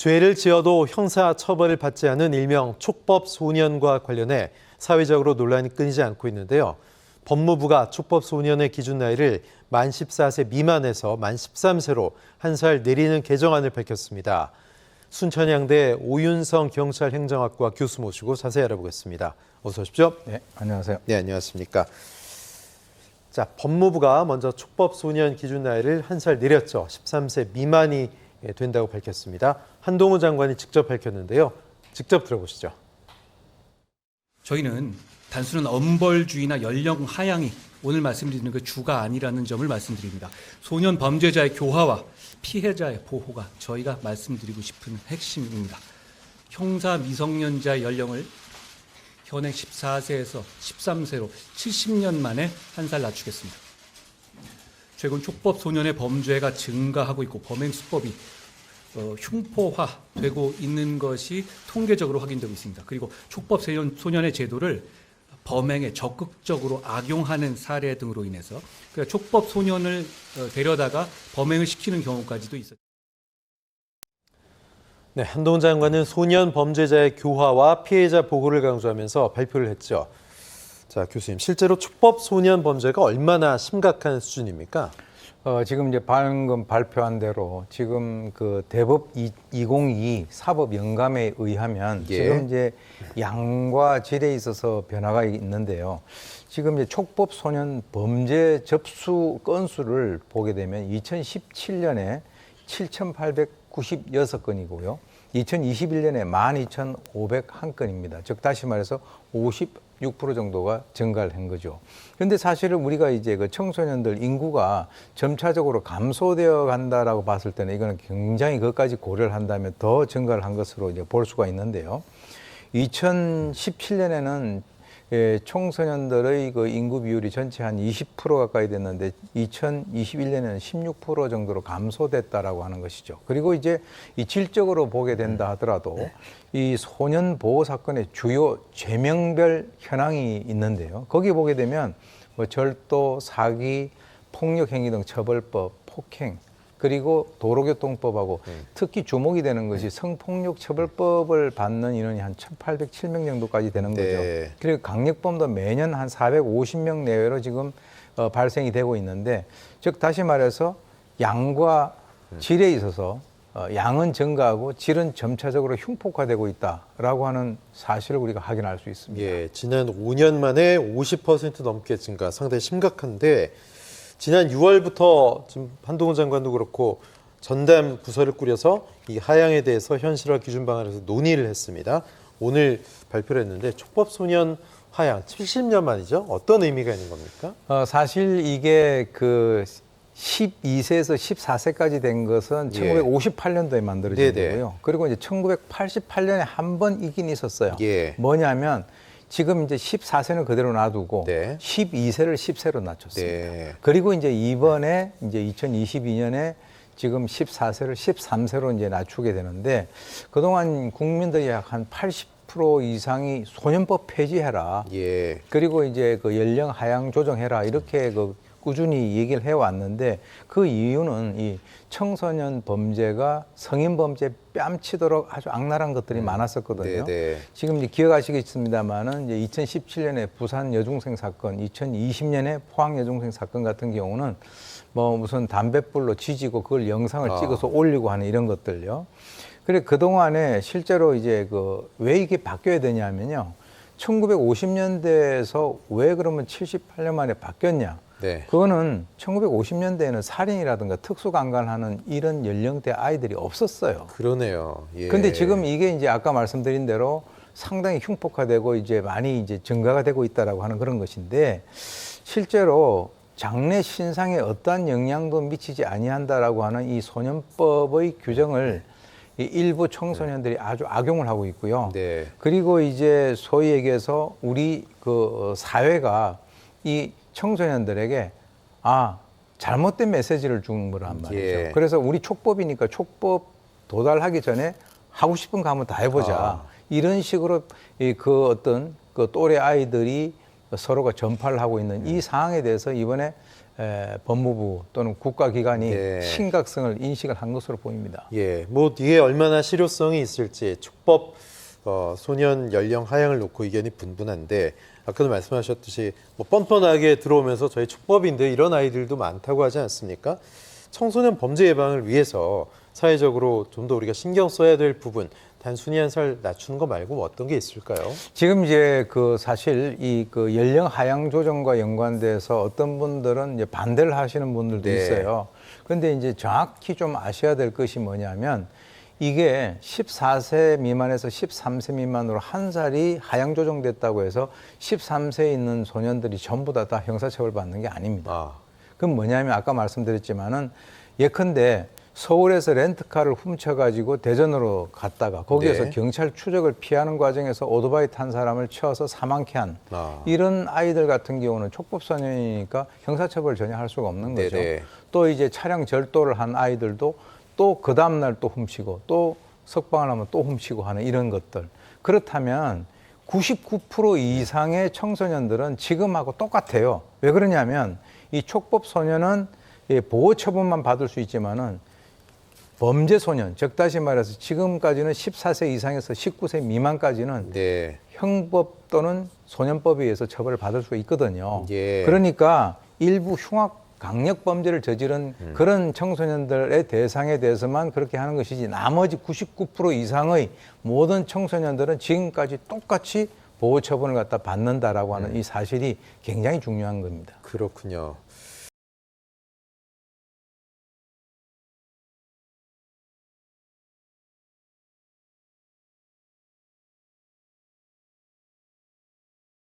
죄를 지어도 형사 처벌을 받지 않은 일명 촉법 소년과 관련해 사회적으로 논란이 끊이지 않고 있는데요. 법무부가 촉법 소년의 기준 나이를 만 14세 미만에서 만 13세로 한 살 내리는 개정안을 밝혔습니다. 순천향대 오윤성 경찰행정학과 교수 모시고 자세히 알아보겠습니다. 어서 오십시오. 네, 안녕하세요. 네, 안녕하십니까. 자, 법무부가 먼저 촉법 소년 기준 나이를 한 살 내렸죠. 13세 미만이 된다고 밝혔습니다. 한동훈 장관이 직접 밝혔는데요. 직접 들어보시죠. 저희는 단순한 엄벌주의나 연령 하향이 오늘 말씀드리는 그 주가 아니라는 점을 말씀드립니다. 소년 범죄자의 교화와 피해자의 보호가 저희가 말씀드리고 싶은 핵심입니다. 형사 미성년자의 연령을 현행 14세에서 13세로 70년 만에 한 살 낮추겠습니다. 최근 촉법 소년의 범죄가 증가하고 있고 범행 수법이 흉포화되고 있는 것이 통계적으로 확인되고 있습니다. 그리고 촉법 소년의 제도를 범행에 적극적으로 악용하는 사례 등으로 인해서 그러니까 촉법 소년을 데려다가 범행을 시키는 경우까지도 있었습니다. 네, 한동훈 장관은 소년 범죄자의 교화와 피해자 보호를 강조하면서 발표를 했죠. 자, 교수님, 실제로 촉법 소년 범죄가 얼마나 심각한 수준입니까? 지금 이제 방금 발표한 대로 지금 그 대법 2022 사법 영감에 의하면 지금 이제 양과 질에 있어서 변화가 있는데요. 지금 이제 촉법 소년 범죄 접수 건수를 보게 되면 2017년에 7,896건이고요. 2021년에 12,501건입니다. 즉 다시 말해서 56% 정도가 증가를 한 거죠. 그런데 사실은 우리가 이제 그 청소년들 인구가 점차적으로 감소되어 간다라고 봤을 때는 이거는 굉장히 그것까지 고려를 한다면 더 증가를 한 것으로 이제 볼 수가 있는데요. 2017년에는 청소년들의 그 인구 비율이 전체 한 20% 가까이 됐는데 2021년에는 16% 정도로 감소됐다라고 하는 것이죠. 그리고 이제 이 질적으로 보게 된다 하더라도 이 소년 보호 사건의 주요 죄명별 현황이 있는데요. 거기 보게 되면 뭐 절도, 사기, 폭력 행위 등 처벌법, 폭행, 그리고 도로교통법하고 특히 주목이 되는 것이 성폭력 처벌법을 받는 인원이 한 1,807명 정도까지 되는 거죠. 그리고 강력범도 매년 한 450명 내외로 지금 발생이 되고 있는데, 즉 다시 말해서 양과 질에 있어서 양은 증가하고 질은 점차적으로 흉폭화되고 있다라고 하는 사실을 우리가 확인할 수 있습니다. 예, 지난 5년 만에 50% 넘게 증가, 상당히 심각한데 지난 6월부터 지금 한동훈 장관도 그렇고 전담 부서를 꾸려서 이 하향에 대해서 현실화 기준 방안에서 논의를 했습니다. 오늘 발표를 했는데 촉법 소년 하향 70년 만이죠. 어떤 의미가 있는 겁니까? 사실 이게 그 12세에서 14세까지 된 것은 1958년도에 만들어진 거고요. 그리고 이제 1988년에 한 번 이긴 있었어요. 뭐냐면 지금 이제 14세는 그대로 놔두고 12세를 10세로 낮췄습니다. 그리고 이제 이번에 이제 2022년에 지금 14세를 13세로 이제 낮추게 되는데 그동안 국민들이 약 한 80% 이상이 소년법 폐지해라. 그리고 이제 그 연령 하향 조정해라. 이렇게 그 꾸준히 얘기를 해왔는데 그 이유는 이 청소년 범죄가 성인 범죄에 뺨치도록 아주 악랄한 것들이 많았었거든요. 지금 이제 기억하시겠습니다만은 이제 2017년에 부산 여중생 사건, 2020년에 포항 여중생 사건 같은 경우는 뭐 무슨 담뱃불로 지지고 그걸 영상을 찍어서 올리고 하는 이런 것들요. 그래 그동안에 실제로 이제 그 왜 이게 바뀌어야 되냐면요. 1950년대에서 왜 그러면 78년 만에 바뀌었냐? 그거는 1950년대에는 살인이라든가 특수강간하는 이런 연령대 아이들이 없었어요. 그러네요. 근데 지금 이게 이제 아까 말씀드린 대로 상당히 흉폭화되고 이제 많이 이제 증가가 되고 있다라고 하는 그런 것인데 실제로 장래 신상에 어떠한 영향도 미치지 아니한다라고 하는 이 소년법의 규정을 이 일부 청소년들이 아주 악용을 하고 있고요. 그리고 이제 소위 얘기해서 우리 그 사회가 이 청소년들에게 잘못된 메시지를 준 거란 말이죠. 그래서 우리 촉법이니까 촉법 도달하기 전에 하고 싶은 거 한번 다 해보자. 이런 식으로 그 어떤 그 또래 아이들이 서로가 전파를 하고 있는 이 상황에 대해서 이번에 법무부 또는 국가기관이 네. 심각성을 인식을 한 것으로 보입니다. 예, 뭐 이게 얼마나 실효성이 있을지 촉법 소년 연령 하향을 놓고 의견이 분분한데 아까도 말씀하셨듯이 뭐 뻔뻔하게 들어오면서 저희 촉법인데 이런 아이들도 많다고 하지 않습니까? 청소년 범죄 예방을 위해서 사회적으로 좀 더 우리가 신경 써야 될 부분 단순히 한 살 낮추는 거 말고 뭐 어떤 게 있을까요? 지금 이제 그 사실 이 그 연령 하향 조정과 연관돼서 어떤 분들은 이제 반대를 하시는 분들도 네. 있어요. 그런데 이제 정확히 좀 아셔야 될 것이 뭐냐면 이게 14세 미만에서 13세 미만으로 한 살이 하향 조정됐다고 해서 13세에 있는 소년들이 전부 다 형사처벌 받는 게 아닙니다. 아, 그건 뭐냐면 아까 말씀드렸지만은 예컨대 서울에서 렌트카를 훔쳐가지고 대전으로 갔다가 거기에서 네. 경찰 추적을 피하는 과정에서 오토바이 탄 사람을 쳐서 사망케 한 이런 아이들 같은 경우는 촉법소년이니까 형사처벌을 전혀 할 수가 없는 거죠. 네네. 또 이제 차량 절도를 한 아이들도 또 그 다음날 또 훔치고 또 석방을 하면 또 훔치고 하는 이런 것들. 그렇다면 99% 이상의 청소년들은 지금하고 똑같아요. 왜 그러냐면 이 촉법소년은 보호 처분만 받을 수 있지만은 범죄 소년, 즉 다시 말해서 지금까지는 14세 이상에서 19세 미만까지는 네. 형법 또는 소년법에 의해서 처벌을 받을 수 있거든요. 예. 그러니까 일부 흉악 강력 범죄를 저지른 그런 청소년들의 대상에 대해서만 그렇게 하는 것이지 나머지 99% 이상의 모든 청소년들은 지금까지 똑같이 보호 처분을 갖다 받는다라고 하는 이 사실이 굉장히 중요한 겁니다. 그렇군요.